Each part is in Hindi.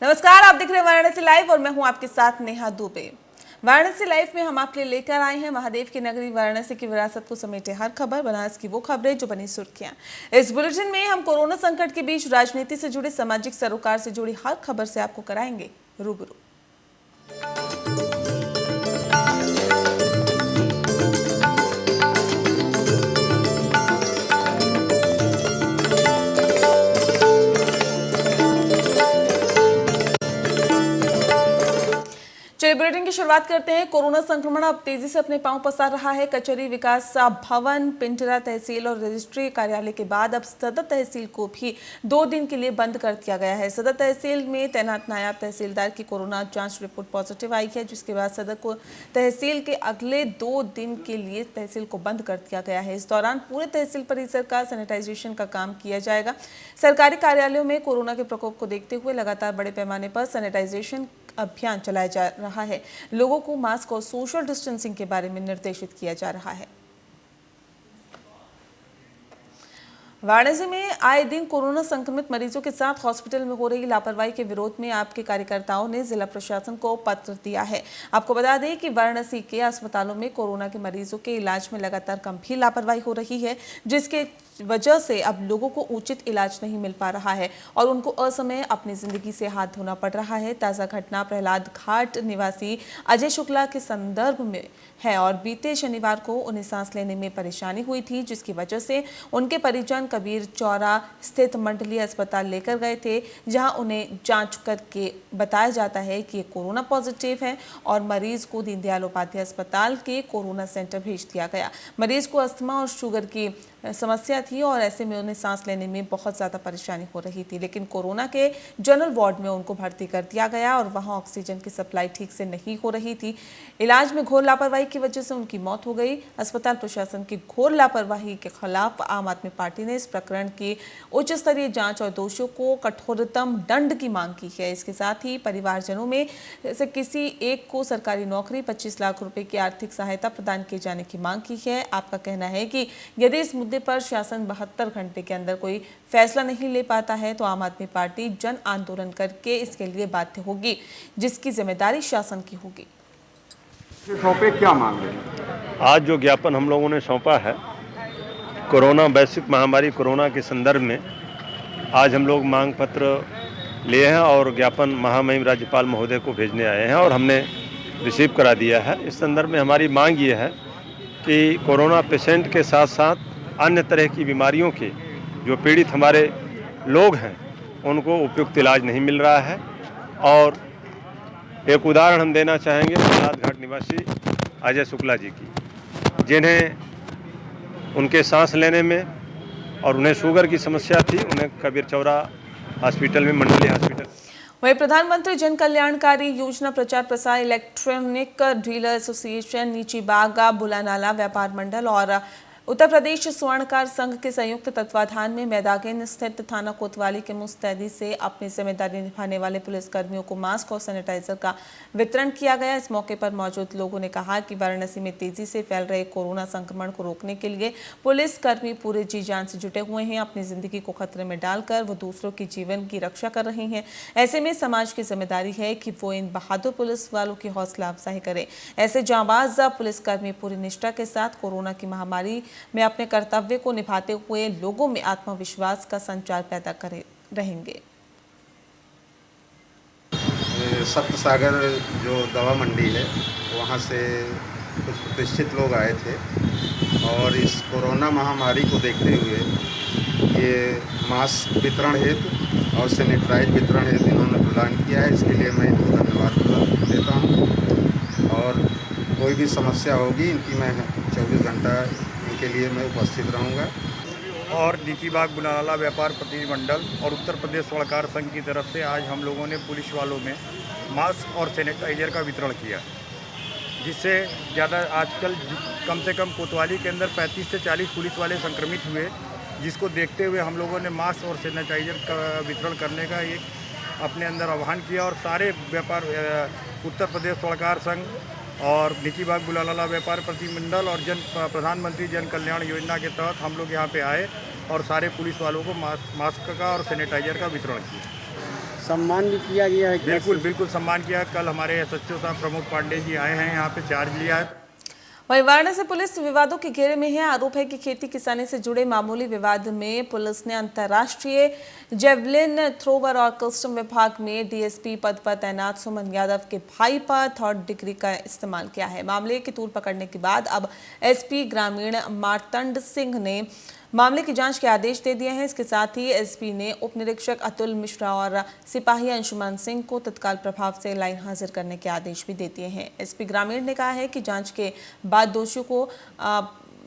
नमस्कार, आप देख रहे हैं वाराणसी लाइव और मैं हूं आपके साथ नेहा दुबे। वाराणसी लाइव में हम आपके लिए लेकर आए हैं महादेव की नगरी वाराणसी की विरासत को समेटे हर खबर, बनारस की वो खबरें जो बनी सुर्खियां। इस बुलेटिन में हम कोरोना संकट के बीच राजनीति से जुड़े, सामाजिक सरोकार से जुड़ी हर खबर से आपको कराएंगे रूबरू। चलिए बुलेटिन की शुरुआत करते हैं। कोरोना संक्रमण अब तेजी से अपने पांव पसार रहा है। कचहरी, विकास भवन, पिंजरा तहसील और रजिस्ट्री कार्यालय के बाद अब सदर तहसील को भी 2 दिन के लिए बंद कर दिया गया है। सदर तहसील में तैनात नायब तहसीलदार की कोरोना जांच रिपोर्ट पॉजिटिव आई है, जिसके बाद सदर को तहसील के अगले 2 दिन के लिए तहसील को बंद कर दिया गया है। इस दौरान पूरे तहसील परिसर का सैनिटाइजेशन का काम किया जाएगा। सरकारी कार्यालयों में कोरोना के प्रकोप को देखते हुए लगातार बड़े पैमाने पर सैनिटाइजेशन अभियान चलाया जा रहा है। लोगों को मास्क और सोशल डिस्टेंसिंग के बारे में निर्देशित किया जा रहा है। वाराणसी में आए दिन कोरोना संक्रमित मरीजों के साथ हॉस्पिटल में हो रही लापरवाही के विरोध में आपके कार्यकर्ताओं ने जिला प्रशासन को पत्र दिया है। आपको बता दें कि वाराणसी के अस्पतालों में कोरोना के मरीजों के इलाज में लगातार गंभीर लापरवाही हो रही है, जिसके वजह से अब लोगों को उचित इलाज नहीं मिल पा रहा है और उनको असमय अपनी जिंदगी से हाथ धोना पड़ रहा है। ताज़ा घटना प्रहलाद घाट निवासी अजय शुक्ला के संदर्भ में है और बीते शनिवार को उन्हें सांस लेने में परेशानी हुई थी, जिसकी वजह से उनके परिजन कबीर चौरा स्थित मंडलीय अस्पताल लेकर गए थे, जहां उन्हें जांच करके बताया जाता है कि ये कोरोना पॉजिटिव है और मरीज को दीनदयाल उपाध्याय अस्पताल के कोरोना सेंटर भेज दिया गया। मरीज को अस्थमा और शुगर की समस्या थी और ऐसे में उन्हें सांस लेने में बहुत ज़्यादा परेशानी हो रही थी, लेकिन कोरोना के जनरल वार्ड में उनको भर्ती कर दिया गया और वहां ऑक्सीजन की सप्लाई ठीक से नहीं हो रही थी। इलाज में घोर लापरवाही की वजह से उनकी मौत हो गई। अस्पताल प्रशासन की घोर लापरवाही के खिलाफ आम आदमी पार्टी ने इस प्रकरण की उच्च स्तरीय जांच और दोषियों को कठोरतम दंड की मांग की है। इसके साथ ही परिवारजनों में से किसी एक को सरकारी नौकरी, 25 लाख रुपए की आर्थिक सहायता प्रदान किए जाने की मांग की है। आपका कहना है कि यदि इस मुद्दे पर शासन 72 घंटे के अंदर कोई फैसला नहीं ले पाता है तो आम आदमी पार्टी जन आंदोलन करके इसके लिए बाध्य होगी, जिसकी जिम्मेदारी शासन की होगी। सौंपे क्या मांग रहे हैं? आज जो ज्ञापन हम लोगों ने सौंपा है, कोरोना वैश्विक महामारी कोरोना के संदर्भ में आज हम लोग मांग पत्र लिए हैं और ज्ञापन महामहिम राज्यपाल महोदय को भेजने आए हैं और हमने रिसीव करा दिया है। इस संदर्भ में हमारी मांग ये है कि कोरोना पेशेंट के साथ साथ अन्य तरह की बीमारियों के जो पीड़ित हमारे लोग हैं उनको उपयुक्त इलाज नहीं मिल रहा है। और एक उदाहरण हम देना चाहेंगे प्रहलाद घाट निवासी अजय शुक्ला जी की, जिन्हें उनके सांस लेने में और उन्हें शुगर की समस्या थी, उन्हें कबीर चौरा हॉस्पिटल में, मंडलीय हॉस्पिटल। वहीं प्रधानमंत्री जन कल्याणकारी योजना प्रचार प्रसार इलेक्ट्रॉनिक डीलर एसोसिएशन, नीची बाग बुलानाला व्यापार मंडल और उत्तर प्रदेश स्वर्णकार संघ के संयुक्त तत्वाधान में मैदागिन स्थित थाना कोतवाली के मुस्तैदी से अपनी जिम्मेदारी निभाने वाले पुलिसकर्मियों को मास्क और सैनिटाइजर का वितरण किया गया। इस मौके पर मौजूद लोगों ने कहा कि वाराणसी में तेजी से फैल रहे कोरोना संक्रमण को रोकने के लिए पुलिसकर्मी पूरे जी जान से जुटे हुए हैं। अपनी जिंदगी को खतरे में डालकर वो दूसरों के जीवन की रक्षा कर रहे हैं। ऐसे में समाज की जिम्मेदारी है कि वो इन बहादुर पुलिस वालों की हौसला अफजाई करे। ऐसे जांबाज पुलिसकर्मी पूरी निष्ठा के साथ कोरोना की महामारी में अपने कर्तव्य को निभाते हुए लोगों में आत्मविश्वास का संचार पैदा करे रहेंगे। सप्तसागर जो दवा मंडी है वहाँ से कुछ प्रतिष्ठित लोग आए थे और इस कोरोना महामारी को देखते हुए ये मास्क वितरण हेतु और सैनिटाइज वितरण हेतु इन्होंने प्रदान किया है। इसके लिए मैं इनको धन्यवाद देता हूँ और कोई भी समस्या होगी इनकी मैं 24 घंटा के लिए मैं उपस्थित रहूंगा। और नीची बाग बुलानाला व्यापार प्रतिनिधिमंडल और उत्तर प्रदेश स्वर्णकार संघ की तरफ से आज हम लोगों ने पुलिस वालों में मास्क और सैनिटाइजर का वितरण किया, जिससे ज़्यादा आजकल कम से कम कोतवाली के अंदर 35 से 40 पुलिस वाले संक्रमित हुए, जिसको देखते हुए हम लोगों ने मास्क और सैनिटाइजर का वितरण करने का एक अपने अंदर आह्वान किया। और सारे व्यापार उत्तर प्रदेश स्वर्णकार संघ और नीची बाग बुलानाला व्यापार प्रतिनिधिमंडल और प्रधानमंत्री जन कल्याण योजना के तहत हम लोग यहाँ पे आए और सारे पुलिस वालों को मास्क का और सैनिटाइजर का वितरण किया। सम्मान भी किया गया है। बिल्कुल बिल्कुल सम्मान किया। कल हमारे एसएचओ साहब प्रमोद पांडे जी आए हैं, यहाँ पे चार्ज लिया है। वहीं वाराणसी पुलिस विवादों के घेरे में है। आरोप है कि खेती किसानी से जुड़े मामूली विवाद में पुलिस ने अंतर्राष्ट्रीय जेवलिन थ्रोवर और कस्टम विभाग में डीएसपी पद पर तैनात सुमन यादव के भाई पर 3rd डिग्री का इस्तेमाल किया है। मामले की तूल पकड़ने के बाद अब एसपी ग्रामीण मार्तंड सिंह ने मामले की जांच के आदेश दे दिए हैं। इसके साथ ही एसपी ने उप निरीक्षक अतुल मिश्रा और सिपाही अंशुमान सिंह को तत्काल प्रभाव से लाइन हाजिर करने के आदेश भी दे दिए हैं। एसपी ग्रामीण ने कहा है कि जांच के बाद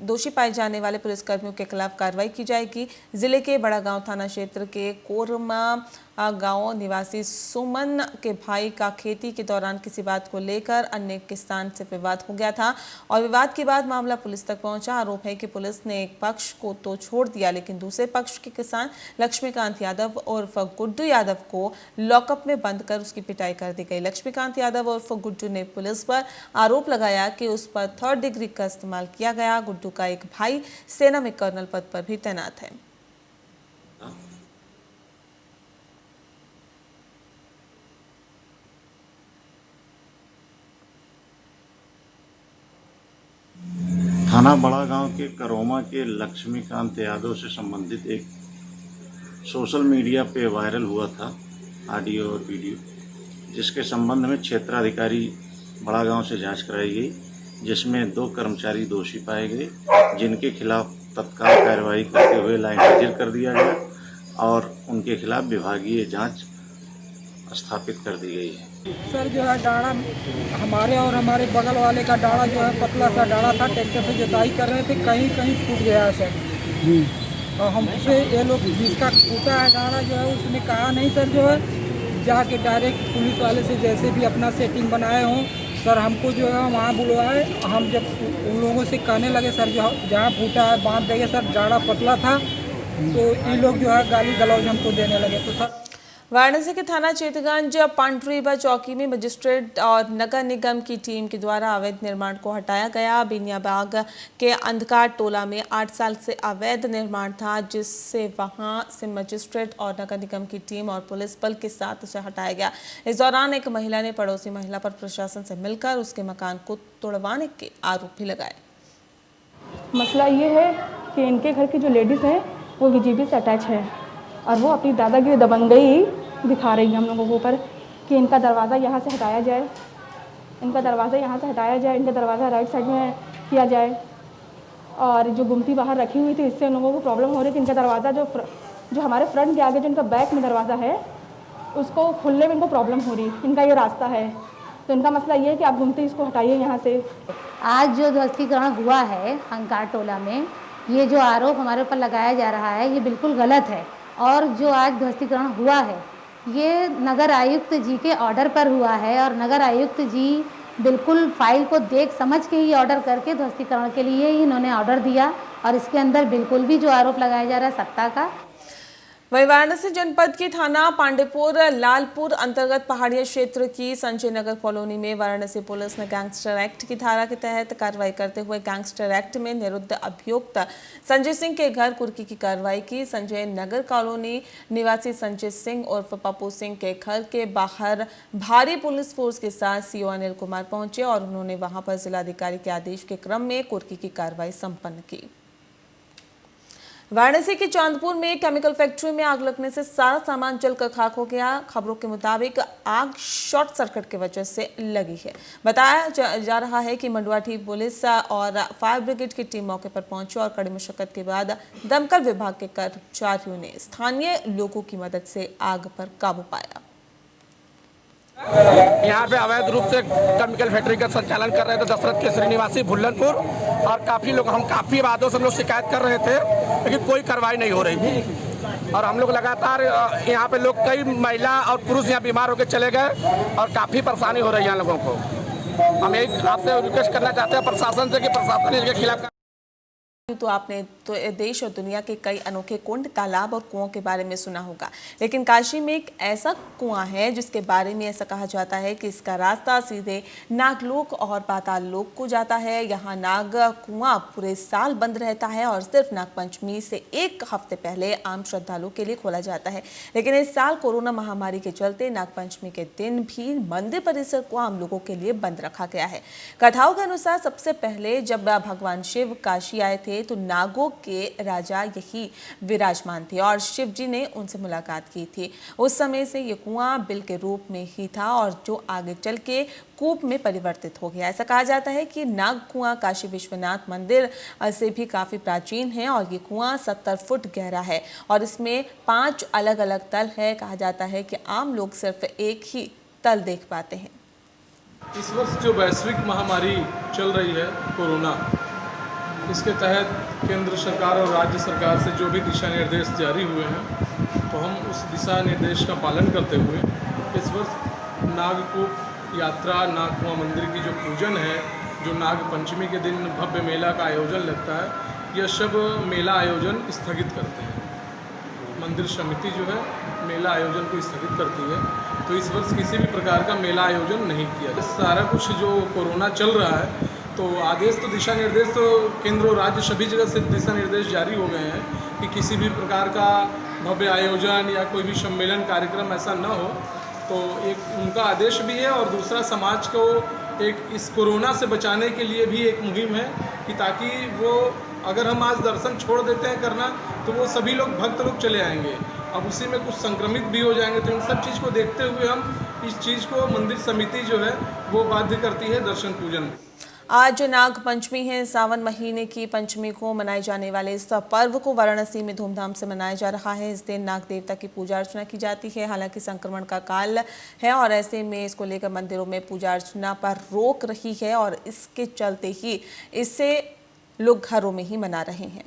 दोषी पाए जाने वाले पुलिसकर्मियों के खिलाफ कार्रवाई की जाएगी। जिले के बड़ा गांव थाना क्षेत्र के कोरमा गांव निवासी सुमन के भाई का खेती के दौरान किसी बात को लेकर अन्य किसान से विवाद हो गया था और विवाद के बाद मामला पुलिस तक पहुंचा। आरोप है कि पुलिस ने एक पक्ष को तो छोड़ दिया, लेकिन दूसरे पक्ष के किसान लक्ष्मीकांत यादव उर्फ गुड्डू यादव को लॉकअप में बंद कर उसकी पिटाई कर दी गई। लक्ष्मीकांत यादव उर्फ गुड्डू ने पुलिस पर आरोप लगाया कि उस पर 3rd डिग्री का इस्तेमाल किया गया। गुड्डू का एक भाई सेना में कर्नल पद पर भी तैनात है। थाना बड़ा गांव के करोमा के लक्ष्मीकांत यादव से संबंधित एक सोशल मीडिया पे वायरल हुआ था ऑडियो और वीडियो, जिसके संबंध में क्षेत्राधिकारी बड़ा गांव से जांच कराई गई, जिसमें 2 कर्मचारी दोषी पाए गए, जिनके खिलाफ तत्काल कार्रवाई करते हुए लाइन हाजिर कर दिया गया और उनके खिलाफ विभागीय जांच स्थापित कर दी गई है। सर जो है डाड़ा हमारे और हमारे बगल वाले का डाड़ा जो है पतला सा डाड़ा था, ट्रैक्टर से जुताई कर रहे थे, कहीं कहीं टूट गया है सर। और हमसे ये लोग जिसका टूटा है डाड़ा जो है उसने कहा नहीं सर, जो है जाके डायरेक्ट पुलिस वाले से जैसे भी अपना सेटिंग बनाए हों सर, हमको जो है वहाँ बुलवाए। हम जब उन लोगों से कहने लगे सर जो जहाँ फूटा है बांध देंगे सर, डाड़ा पतला था, तो ये लोग जो है गाली गलौज हमको देने लगे। तो सर वाराणसी के थाना चेतगंज पांडुरीबा चौकी में मजिस्ट्रेट और नगर निगम की टीम के द्वारा अवैध निर्माण को हटाया गया। बिनियाबाग के अंधकार टोला में 8 साल से अवैध निर्माण था, जिससे वहां से मजिस्ट्रेट और नगर निगम की टीम और पुलिस बल के साथ उसे हटाया गया। इस दौरान एक महिला ने पड़ोसी महिला पर प्रशासन से मिलकर उसके मकान को तोड़वाने के आरोप भी लगाए। मसला ये है कि इनके घर की जो लेडीज़ हैं वो बीजेपी से अटैच है और वो अपनी दादागिरी दबंगई दिखा रही है हम लोगों के ऊपर कि इनका दरवाज़ा यहाँ से हटाया जाए, इनका दरवाज़ा यहाँ से हटाया जाए, इनका दरवाज़ा राइट साइड में किया जाए। और जो गुमती बाहर रखी हुई थी इससे उन लोगों को प्रॉब्लम हो रही थी। इनका दरवाज़ा जो हमारे फ्रंट के आगे जो इनका बैक में दरवाज़ा है उसको खुलने में इनको प्रॉब्लम हो रही, इनका ये रास्ता है। तो इनका मसला ये है कि आप गुमती इसको हटाइए यहाँ से। आज जो ध्वस्तीकरण हुआ है अंगार टोला में, ये जो आरोप हमारे ऊपर लगाया जा रहा है ये बिल्कुल गलत है। और जो आज ध्वस्तीकरण हुआ है ये नगर आयुक्त जी के ऑर्डर पर हुआ है और नगर आयुक्त जी बिल्कुल फाइल को देख समझ के ही ऑर्डर करके ध्वस्तीकरण के लिए ही इन्होंने ऑर्डर दिया और इसके अंदर बिल्कुल भी जो आरोप लगाया जा रहा है सत्ता का। वहीं वाराणसी जनपद की थाना पांडेपुर लालपुर अंतर्गत पहाड़िया क्षेत्र की संजय नगर कॉलोनी में वाराणसी पुलिस ने गैंगस्टर एक्ट की धारा के तहत कार्रवाई करते हुए गैंगस्टर एक्ट में निरुद्ध अभियुक्त संजय सिंह के घर कुर्की की कार्रवाई की। संजय नगर कॉलोनी निवासी संजय सिंह उर्फ पप्पू सिंह के घर के बाहर भारी पुलिस फोर्स के साथ सीओ अनिल कुमार पहुंचे और उन्होंने वहां पर जिलाधिकारी के आदेश के क्रम में कुर्की की कार्रवाई संपन्न की। वाराणसी के चांदपुर में केमिकल फैक्ट्री में आग लगने से सारा सामान जलकर खाक हो गया। खबरों के मुताबिक आग शॉर्ट सर्किट की वजह से लगी है। बताया जा रहा है कि मंडुआठी पुलिस और फायर ब्रिगेड की टीम मौके पर पहुंची और कड़ी मशक्कत के बाद दमकल विभाग के कर्मचारियों ने स्थानीय लोगों की मदद से आग पर काबू पाया। यहाँ पे अवैध रूप से केमिकल फैक्ट्री का संचालन कर रहे थे दशरथ केसरी निवासी भुल्लनपुर, और काफ़ी लोग हम काफ़ी बातों से हम लोग शिकायत कर रहे थे लेकिन कोई कार्रवाई नहीं हो रही थी। और हम लोग लगातार यहाँ पे लोग कई महिला और पुरुष यहाँ बीमार होकर चले गए और काफ़ी परेशानी हो रही है यहाँ लोगों को। हम एक आपसे रिक्वेस्ट करना चाहते हैं प्रशासन से कि प्रशासन इसके खिलाफ तो आपने तो देश और दुनिया के कई अनोखे कुंड, तालाब और कुओं के बारे में सुना होगा, लेकिन काशी में एक ऐसा कुआं है जिसके बारे में ऐसा कहा जाता है कि इसका रास्ता सीधे नागलोक और पाताल लोक को जाता है। यहाँ नाग कुआं पूरे साल बंद रहता है और सिर्फ नागपंचमी से एक हफ्ते पहले आम श्रद्धालुओं के लिए खोला जाता है। लेकिन इस साल कोरोना महामारी के चलते नागपंचमी के दिन भी मंदिर परिसर को आम लोगों के लिए बंद रखा गया है। कथाओं के अनुसार सबसे पहले जब भगवान शिव काशी आए थे तो नागों के राजा यही विराजमान थे और शिव जी ने उनसे मुलाकात की थी। उस समय से ये कुआं बिल के रूप में ही था और जो आगे चल के कूप में परिवर्तित हो गया। ऐसा कहा जाता है कि नाग कुआं काशी विश्वनाथ मंदिर से भी काफ़ी प्राचीन है और ये कुआं 70 फुट गहरा है और इसमें 5 अलग अलग तल है। कहा जाता है कि आम लोग सिर्फ एक ही तल देख पाते हैं। इस वर्ष जो वैश्विक महामारी चल रही है कोरोना, इसके तहत केंद्र सरकार और राज्य सरकार से जो भी दिशा निर्देश जारी हुए हैं तो हम उस दिशा निर्देश का पालन करते हुए इस वर्ष नागकूप यात्रा, नाग कुआं मंदिर की जो पूजन है, जो नाग पंचमी के दिन भव्य मेला का आयोजन लगता है, यह सब मेला आयोजन स्थगित करते हैं। मंदिर समिति जो है मेला आयोजन को स्थगित करती है, तो इस वर्ष किसी भी प्रकार का मेला आयोजन नहीं किया। सारा कुछ जो कोरोना चल रहा है तो आदेश तो दिशा निर्देश तो केंद्र और राज्य सभी जगह से दिशा निर्देश जारी हो गए हैं कि किसी भी प्रकार का भव्य आयोजन या कोई भी सम्मेलन कार्यक्रम ऐसा न हो। तो एक उनका आदेश भी है और दूसरा समाज को एक इस कोरोना से बचाने के लिए भी एक मुहिम है कि ताकि वो अगर हम आज दर्शन छोड़ देते हैं करना तो वो सभी लोग भक्त लोग चले आएंगे, अब उसी में कुछ संक्रमित भी हो जाएंगे। तो इन सब चीज़ को देखते हुए हम इस चीज़ को मंदिर समिति जो है वो बाध्य करती है दर्शन पूजन में। आज नाग पंचमी है। सावन महीने की पंचमी को मनाए जाने वाले इस पर्व को वाराणसी में धूमधाम से मनाया जा रहा है। इस दिन नाग देवता की पूजा अर्चना की जाती है। हालांकि संक्रमण का काल है और ऐसे में इसको लेकर मंदिरों में पूजा अर्चना पर रोक रही है और इसके चलते ही इससे लोग घरों में ही मना रहे हैं।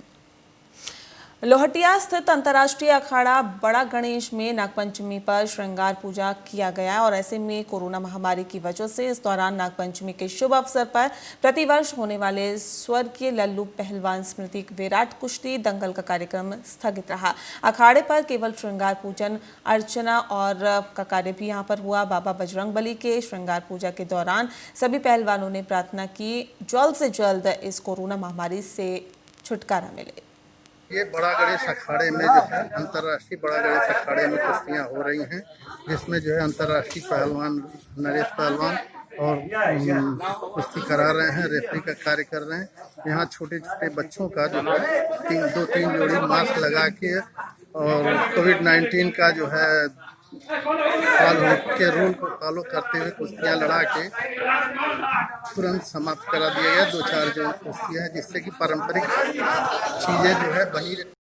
लोहटिया स्थित अंतर्राष्ट्रीय अखाड़ा बड़ा गणेश में नागपंचमी पर श्रृंगार पूजा किया गया और ऐसे में कोरोना महामारी की वजह से इस दौरान नागपंचमी के शुभ अवसर पर प्रतिवर्ष होने वाले स्वर्गीय लल्लू पहलवान स्मृति विराट कुश्ती दंगल का कार्यक्रम स्थगित रहा। अखाड़े पर केवल श्रृंगार पूजन अर्चना और का कार्य भी यहाँ पर हुआ। बाबा बजरंगबली के श्रृंगार पूजा के दौरान सभी पहलवानों ने प्रार्थना की जल्द से जल्द इस कोरोना महामारी से छुटकारा मिले। ये बड़ा गणेश अखाड़े में जो है अंतर्राष्ट्रीय बड़ा गणेश अखाड़े में कुश्तियाँ हो रही हैं, जिसमें जो है अंतर्राष्ट्रीय पहलवान नरेश पहलवान और कुश्ती करा रहे हैं, रेफरी का कार्य कर रहे हैं। यहाँ छोटे छोटे बच्चों का जो है 2-3 जोड़ी मास्क लगा के और कोविड-19 का जो है के रूल को फॉलो करते हुए कुश्तियाँ लड़ा के तुरंत समाप्त करा दिया गया। 2-4 जो कुश्तियाँ हैं जिससे कि पारंपरिक चीजें जो है बनी रही।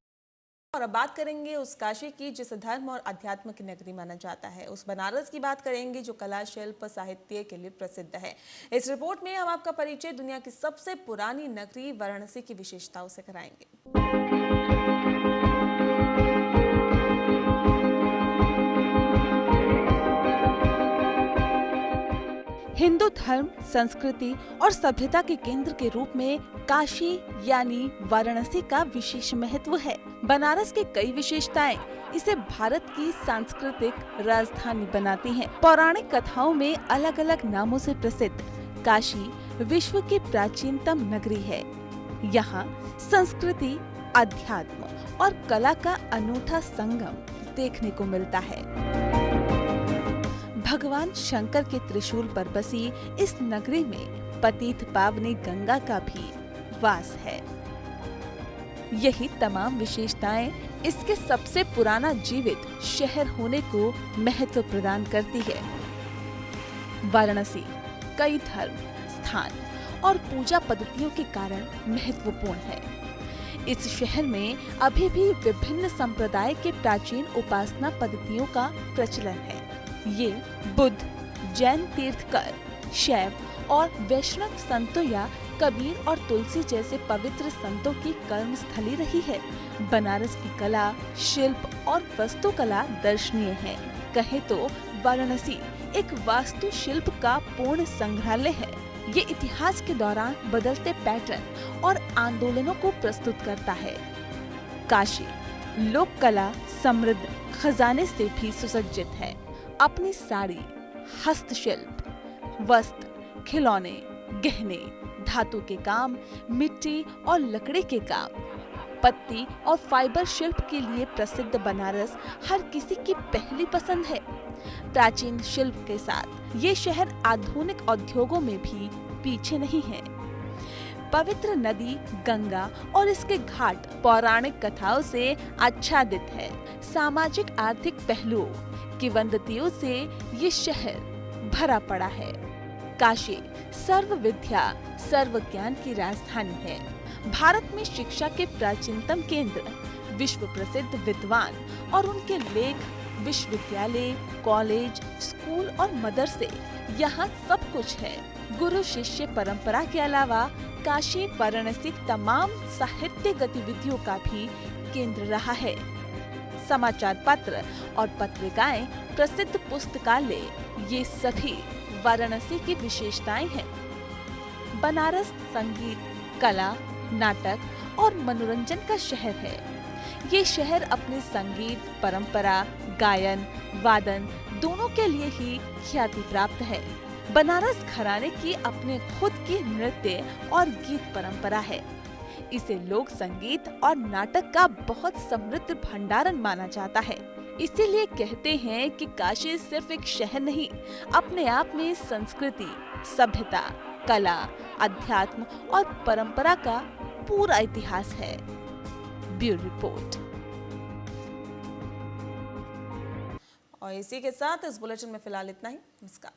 और अब बात करेंगे उस काशी की जिसे धर्म और अध्यात्म की नगरी माना जाता है। उस बनारस की बात करेंगे जो कला, शिल्प, साहित्य के लिए प्रसिद्ध है। इस रिपोर्ट में हम आपका परिचय दुनिया की सबसे पुरानी नगरी वाराणसी की विशेषताओं से कराएंगे। हिंदू धर्म, संस्कृति और सभ्यता के केंद्र के रूप में काशी यानी वाराणसी का विशेष महत्व है। बनारस के कई विशेषताएं इसे भारत की सांस्कृतिक राजधानी बनाती हैं। पौराणिक कथाओं में अलग अलग नामों से प्रसिद्ध काशी विश्व की प्राचीनतम नगरी है। यहाँ संस्कृति, अध्यात्म और कला का अनूठा संगम देखने को मिलता है। भगवान शंकर के त्रिशूल पर बसी इस नगरी में पतित पावनी गंगा का भी वास है। यही तमाम विशेषताएं इसके सबसे पुराना जीवित शहर होने को महत्व प्रदान करती है। वाराणसी कई धर्म, स्थान और पूजा पद्धतियों के कारण महत्वपूर्ण है। इस शहर में अभी भी विभिन्न संप्रदाय के प्राचीन उपासना पद्धतियों का प्रचलन है। ये बुद्ध, जैन तीर्थकर, शैव और वैष्णव संतों या कबीर और तुलसी जैसे पवित्र संतों की कर्म स्थली रही है। बनारस की कला, शिल्प और वास्तुकला दर्शनीय है। कहे तो वाराणसी एक वास्तु शिल्प का पूर्ण संग्रहालय है। ये इतिहास के दौरान बदलते पैटर्न और आंदोलनों को प्रस्तुत करता है। काशी लोक कला समृद्ध खजाने से भी सुसज्जित है। अपनी साड़ी, हस्तशिल्प, वस्त्र, खिलौने, गहने, धातु के काम, मिट्टी और लकड़ी के काम, पत्ती और फाइबर शिल्प के लिए प्रसिद्ध बनारस हर किसी की पहली पसंद है। प्राचीन शिल्प के साथ ये शहर आधुनिक उद्योगों में भी पीछे नहीं है। पवित्र नदी गंगा और इसके घाट पौराणिक कथाओं से आच्छादित है। सामाजिक आर्थिक पहलुओं किंवदंतियों से ये शहर भरा पड़ा है। काशी सर्व विद्या सर्व ज्ञान की राजधानी है। भारत में शिक्षा के प्राचीनतम केंद्र, विश्व प्रसिद्ध विद्वान और उनके लेख, विश्वविद्यालय, कॉलेज, स्कूल और मदरसे, यहाँ सब कुछ है। गुरु शिष्य परंपरा के अलावा काशी वाराणसी तमाम साहित्य गतिविधियों का भी केंद्र रहा है। समाचार पत्र और पत्रिकाएं, प्रसिद्ध पुस्तकालय, ये सभी वाराणसी की विशेषताएं हैं। बनारस संगीत, कला, नाटक और मनोरंजन का शहर है। ये शहर अपने संगीत, परंपरा, गायन, वादन दोनों के लिए ही ख्याति प्राप्त है। बनारस घराने की अपने खुद की नृत्य और गीत परंपरा है। इसे लोक संगीत और नाटक का बहुत समृद्ध भंडारण माना जाता है। इसीलिए कहते हैं कि काशी सिर्फ एक शहर नहीं, अपने आप में संस्कृति, सभ्यता, कला, अध्यात्म और परंपरा का पूरा इतिहास है। Bureau report. और इसी के साथ इस बुलेटिन में फिलहाल इतना ही। नमस्कार।